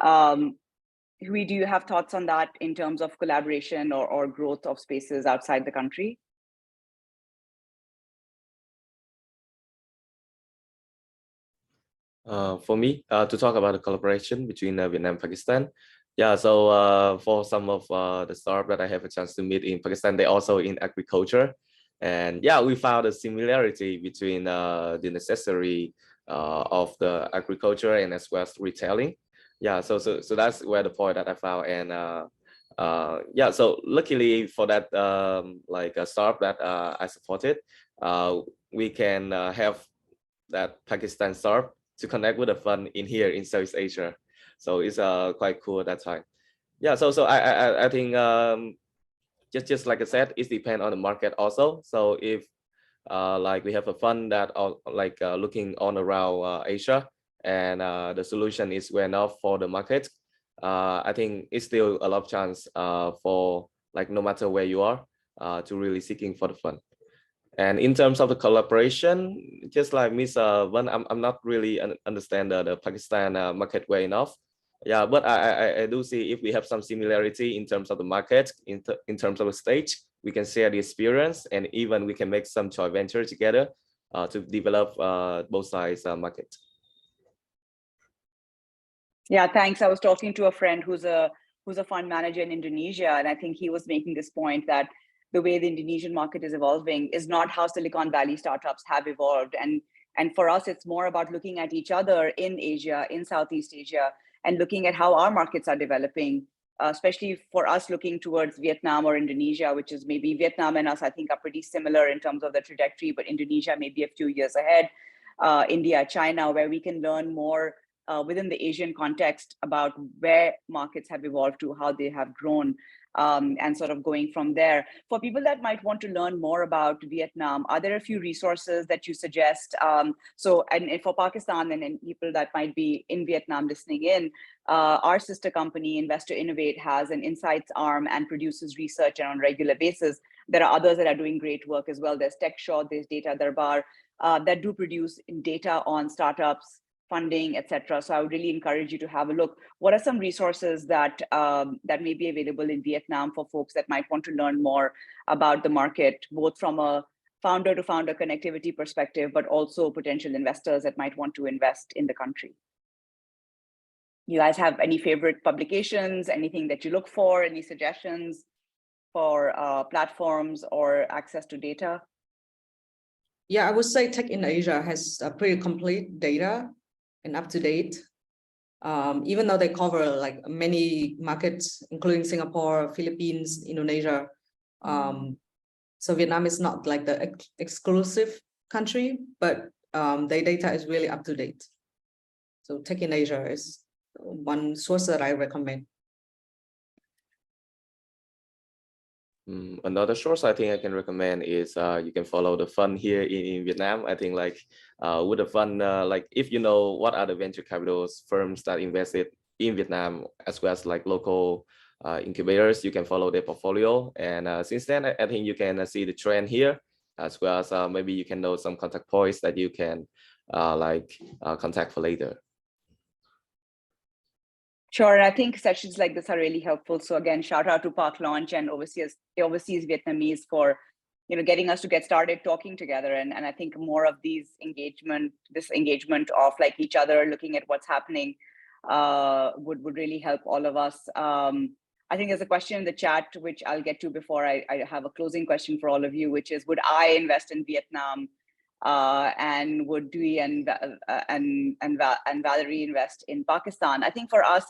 Hui, do you have thoughts on that in terms of collaboration or growth of spaces outside the country? For me, to talk about the collaboration between Vietnam and Pakistan. Yeah, so for some of the startups that I have a chance to meet in Pakistan, they also in agriculture. And yeah, we found a similarity between the necessary of the agriculture and as well as retailing. Yeah, so that's where the point that I found. And yeah, so luckily for that, like a startup that I supported, we can have that Pakistan startup to connect with the fund in here in Southeast Asia. So it's quite cool at that time. Yeah, so I think just like I said, it depends on the market also. So if Like we have a fund that are like looking on around Asia, and the solution is well enough for the market. I think it's still a lot of chance for like no matter where you are to really seeking for the fund. And in terms of the collaboration, just like Miss Van, I'm not really understand the Pakistan market well enough. Yeah, but I do see if we have some similarity in terms of the market, in terms of the stage, we can share the experience, and even we can make some joint venture together to develop both sides market. Yeah, thanks. I was talking to a friend who's a fund manager in Indonesia, and I think he was making this point that the way the Indonesian market is evolving is not how Silicon Valley startups have evolved. And for us, it's more about looking at each other in Asia, in Southeast Asia, and looking at how our markets are developing, especially for us looking towards Vietnam or Indonesia, which is maybe Vietnam and us, I think, are pretty similar in terms of the trajectory, but Indonesia may be a few years ahead. India, China, where we can learn more within the Asian context about where markets have evolved to, how they have grown, and sort of going from there. For people that might want to learn more about Vietnam, are there a few resources that you suggest? And for Pakistan and people that might be in Vietnam listening in, our sister company, Investor Innovate, has an insights arm and produces research on a regular basis. There are others that are doing great work as well. There's TechShot, there's Data Darbar, that do produce data on startups, funding, etc. So I would really encourage you to have a look. What are some resources that that may be available in Vietnam for folks that might want to learn more about the market, both from a founder to founder connectivity perspective, but also potential investors that might want to invest in the country? You guys have any favorite publications, anything that you look for, any suggestions for platforms or access to data? Yeah, I would say Tech in Asia has pretty complete data and up to date, even though they cover like many markets, including Singapore, Philippines, Indonesia. So Vietnam is not like the exclusive country, but their data is really up to date. So Tech in Asia is one source that I recommend. Another source I think I can recommend is you can follow the fund here in Vietnam. I think like with the fund, like if you know what are the venture capital firms that invested in Vietnam, as well as like local incubators, you can follow their portfolio. And since then, I think you can see the trend here, as well as maybe you can know some contact points that you can contact for later. Sure, I think sessions like this are really helpful. So again, shout out to Park Launch and Overseas Vietnamese for getting us to get started talking together. And I think more of this engagement of like each other, looking at what's happening would really help all of us. I think there's a question in the chat, which I'll get to before I have a closing question for all of you, which is, would I invest in Vietnam? And would Dewey and Valerie invest in Pakistan? I think for us,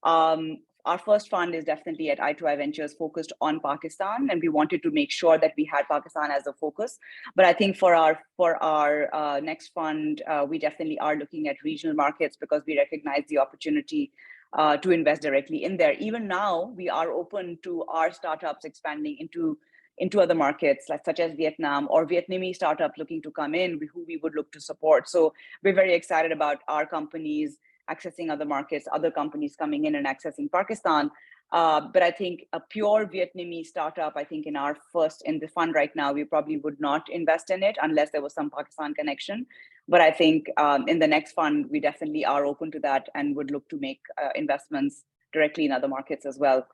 our first fund is definitely at I2I Ventures, focused on Pakistan, and we wanted to make sure that we had Pakistan as a focus. But I think for our next fund, we definitely are looking at regional markets because we recognize the opportunity to invest directly in there. Even now, we are open to our startups expanding into other markets, like such as Vietnam, or Vietnamese startup looking to come in, who we would look to support. So we're very excited about our companies accessing other markets, other companies coming in and accessing Pakistan. But I think a pure Vietnamese startup, I think in the fund right now, we probably would not invest in it unless there was some Pakistan connection. But I think in the next fund, we definitely are open to that and would look to make investments directly in other markets as well.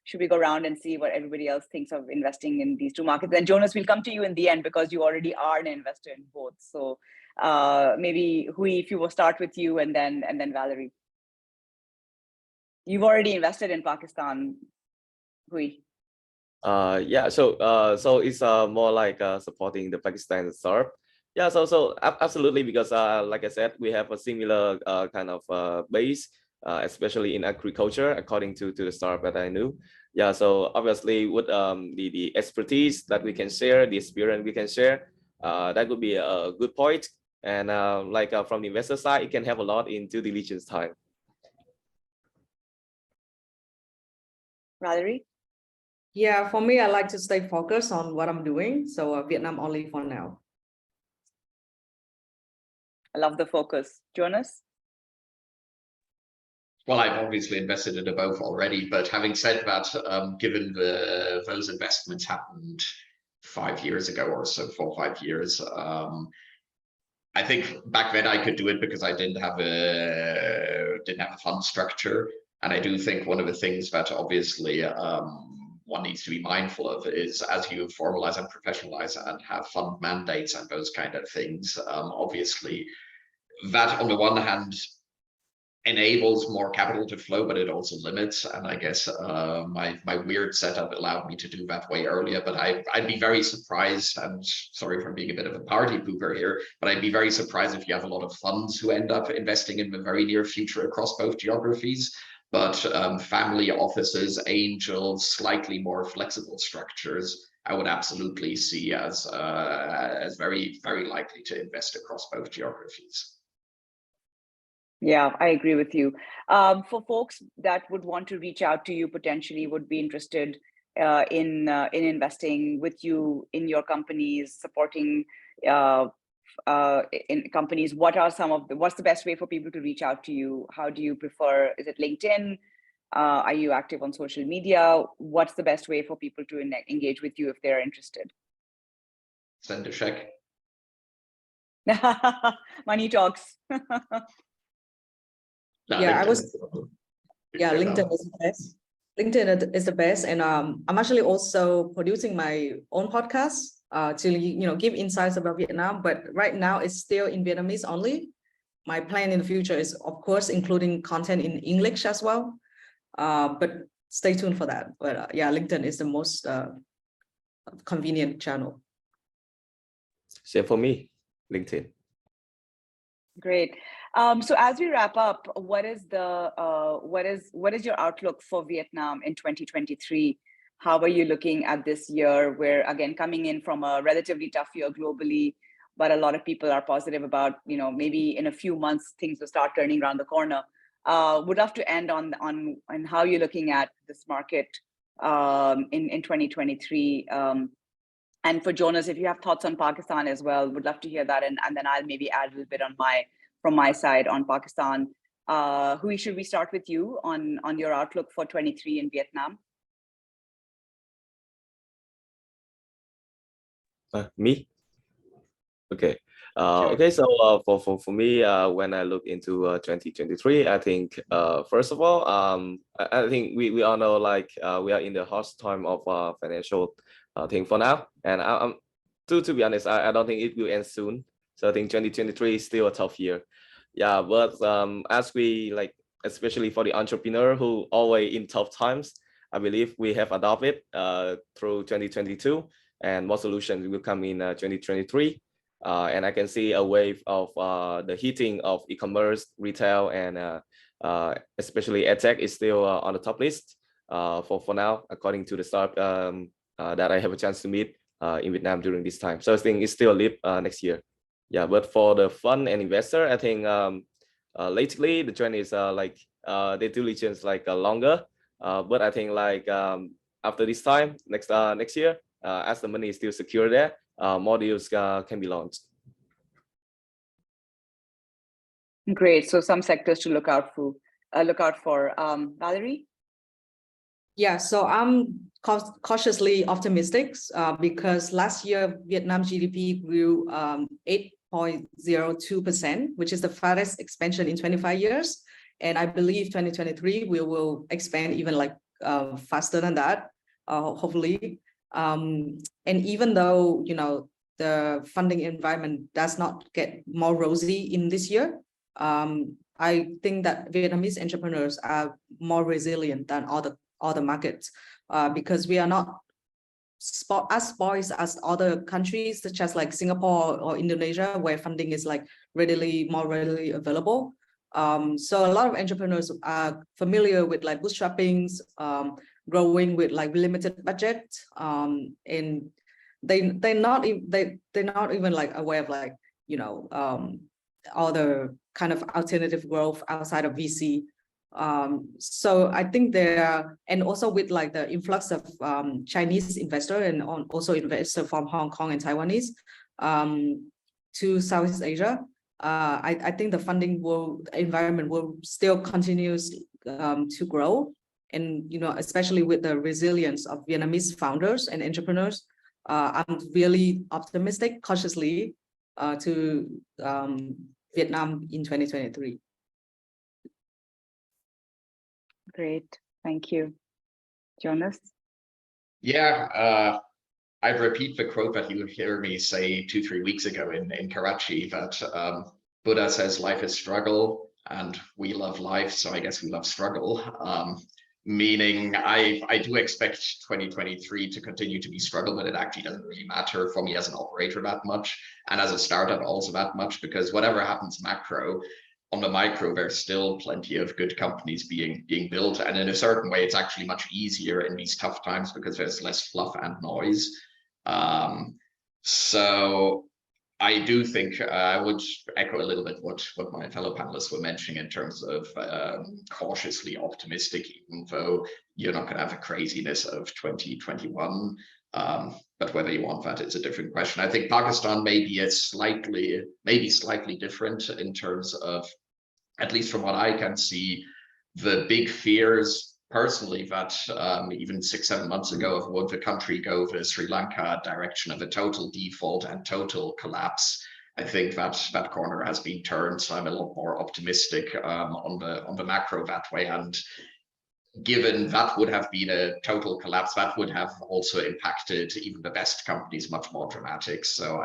Should we go around and see what everybody else thinks of investing in these two markets? And Jonas, we'll come to you in the end because you already are an investor in both. So maybe Hui, if you will start with you, and then Valerie. You've already invested in Pakistan, Hui. Yeah, so it's more like supporting the Pakistan startup. Yeah, so absolutely, because like I said, we have a similar kind of base. Especially in agriculture, according to the startup that I knew. Yeah, so obviously with the expertise that we can share, the experience we can share, that would be a good point. And from the investor side, it can help a lot in due diligence time. Valerie? Yeah, for me, I like to stay focused on what I'm doing. So Vietnam only for now. I love the focus. Jonas? Well, I've obviously invested in both already, but having said that, given those investments happened 5 years ago or so, 4 or 5 years, I think back then I could do it because I didn't have a fund structure, and I do think one of the things that obviously one needs to be mindful of is as you formalize and professionalize and have fund mandates and those kind of things, obviously that on the one hand enables more capital to flow, but it also limits. And I guess my weird setup allowed me to do that way earlier. But I'd be very surprised, and sorry for being a bit of a party pooper here, but I'd be very surprised if you have a lot of funds who end up investing in the very near future across both geographies. But family offices, angels, slightly more flexible structures, I would absolutely see as very, very likely to invest across both geographies. Yeah, I agree with you. For folks that would want to reach out to you, potentially would be interested in investing with you in your companies, supporting in companies, what's the best way for people to reach out to you? How do you prefer? Is it LinkedIn? Are you active on social media? What's the best way for people to engage with you if they're interested? Send a check. Money talks. No, Yeah, LinkedIn. LinkedIn is the best. LinkedIn is the best, and I'm actually also producing my own podcast to give insights about Vietnam. But right now it's still in Vietnamese only. My plan in the future is, of course, including content in English as well. But stay tuned for that. But yeah, LinkedIn is the most convenient channel. Same for me, LinkedIn. Great. So as we wrap up, what is your outlook for Vietnam in 2023? How are you looking at this year? We're again coming in from a relatively tough year globally, but a lot of people are positive about, maybe in a few months things will start turning around the corner. Would love to end on how you're looking at this market in 2023. And for Jonas, if you have thoughts on Pakistan as well, would love to hear that. And then I'll maybe add a little bit from my side on Pakistan. Hui, should we start with you on your outlook for 23 in Vietnam? Me? Okay. Sure. Okay, so for me, when I look into 2023, I think first of all, I think we all know we are in the harsh time of financial thing for now, and I'm to be honest, I don't think it will end soon. So I think 2023 is still a tough year. Yeah, but as we especially for the entrepreneur who always in tough times, I believe we have adopted through 2022, and more solutions will come in 2023. And I can see a wave of the heating of e-commerce, retail, and especially edtech is still on the top list for now, according to the start that I have a chance to meet in Vietnam during this time. So I think it's still a leap next year. Yeah, but for the fund and investor, I think lately the trend is the due diligence longer. But I think after this time, next year, as the money is still secure there, more deals can be launched. Great. So some sectors to look out for. Valerie? Yeah, so I'm cautiously optimistic because last year Vietnam GDP grew 8.02%, which is the fastest expansion in 25 years. And I believe 2023 we will expand even faster than that, hopefully. And even though the funding environment does not get more rosy in this year, I think that Vietnamese entrepreneurs are more resilient than other markets because we are not as spoiled as other countries such as Singapore or Indonesia, where funding is more readily available. So a lot of entrepreneurs are familiar with bootstrappings, growing with limited budget, and they're not even aware of other kind of alternative growth outside of VC. So I think there, and also with like the influx of Chinese investor and also investor from Hong Kong and Taiwanese to Southeast Asia, I think the funding environment will still continue to grow. And, you know, especially with the resilience of Vietnamese founders and entrepreneurs, I'm really optimistic, cautiously, to Vietnam in 2023. Great, thank you. Jonas? Yeah, I'd repeat the quote that you hear me say 2-3 weeks ago in Karachi, that Buddha says life is struggle and we love life, so I guess we love struggle. Meaning I do expect 2023 to continue to be struggle, but it actually doesn't really matter for me as an operator that much, and as a startup also that much, because whatever happens macro, on the micro, there's still plenty of good companies being built. And in a certain way, it's actually much easier in these tough times because there's less fluff and noise. So I do think I would echo a little bit what my fellow panelists were mentioning in terms of cautiously optimistic, even though you're not going to have a craziness of 2021. But whether you want that, it's a different question. I think Pakistan maybe slightly different in terms of, at least from what I can see, the big fears personally that even 6-7 months ago of would the country go the Sri Lanka direction of a total default and total collapse. I think that corner has been turned, so I'm a lot more optimistic on the macro that way. And given that would have been a total collapse, that would have also impacted even the best companies much more dramatic. So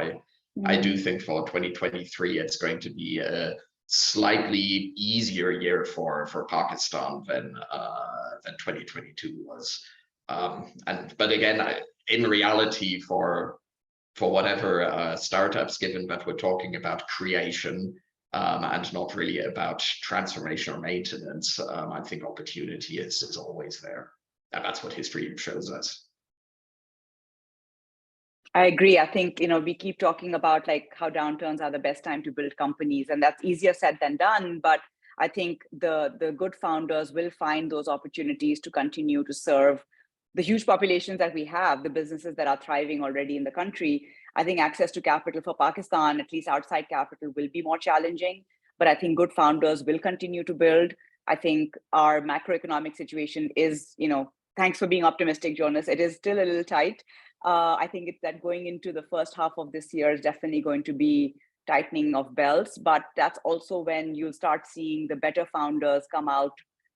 I do think for 2023 it's going to be a slightly easier year for Pakistan than 2022 was. But again, in reality, for whatever startups, given that we're talking about creation and not really about transformation or maintenance, I think opportunity is always there, and that's what history shows us. I agree. I think, you know, we keep talking about like how downturns are the best time to build companies, and that's easier said than done. But I think the good founders will find those opportunities to continue to serve the huge populations that we have, the businesses that are thriving already in the country. I think access to capital for Pakistan, at least outside capital, will be more challenging, but I think good founders will continue to build. I think our macroeconomic situation is, you know, thanks for being optimistic, Jonas. It is still a little tight. I think it's that going into the first half of this year is definitely going to be tightening of belts, but that's also when you'll start seeing the better founders come out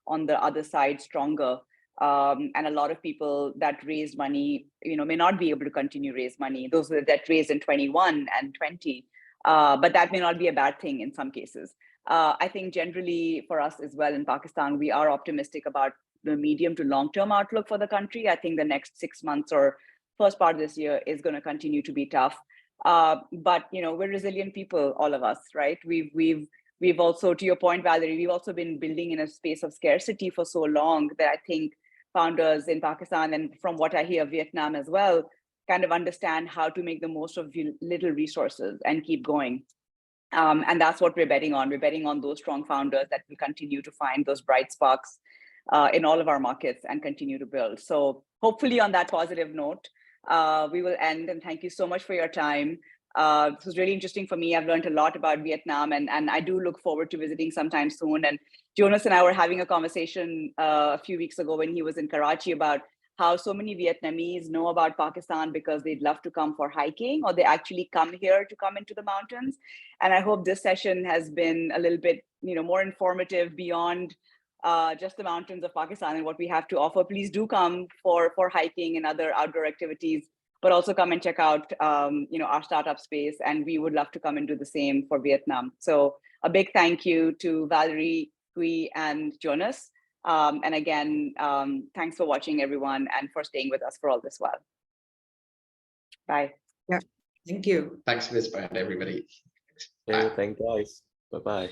on the other side stronger. And a lot of people that raised money, you know, may not be able to continue raise money. Those that raised in 21 and 20, but that may not be a bad thing in some cases. I think generally for us as well in Pakistan, we are optimistic about the medium to long-term outlook for the country. I think the next 6 months or first part of this year is going to continue to be tough. But, you know, we're resilient people, all of us, right? We've also, to your point, Valerie, we've also been building in a space of scarcity for so long that I think founders in Pakistan, and from what I hear, Vietnam as well, kind of understand how to make the most of little resources and keep going. And that's what we're betting on. We're betting on those strong founders that will continue to find those bright sparks in all of our markets and continue to build. So hopefully on that positive note, we will end, and thank you so much for your time. This was really interesting for me. I've learned a lot about Vietnam, and I do look forward to visiting sometime soon. And Jonas and I were having a conversation a few weeks ago when he was in Karachi about how so many Vietnamese know about Pakistan because they'd love to come for hiking, or they actually come here to come into the mountains. And I hope this session has been a little bit, you know, more informative beyond just the mountains of Pakistan and what we have to offer. Please do come for hiking and other outdoor activities, but also come and check out, you know, our startup space. And we would love to come and do the same for Vietnam. So a big thank you to Valerie, Huy, and Jonas. And again, thanks for watching, everyone, and for staying with us for all this while. Bye. Yeah, thank you. Thanks, Ms. and everybody. Yeah, thanks, guys. Bye-bye.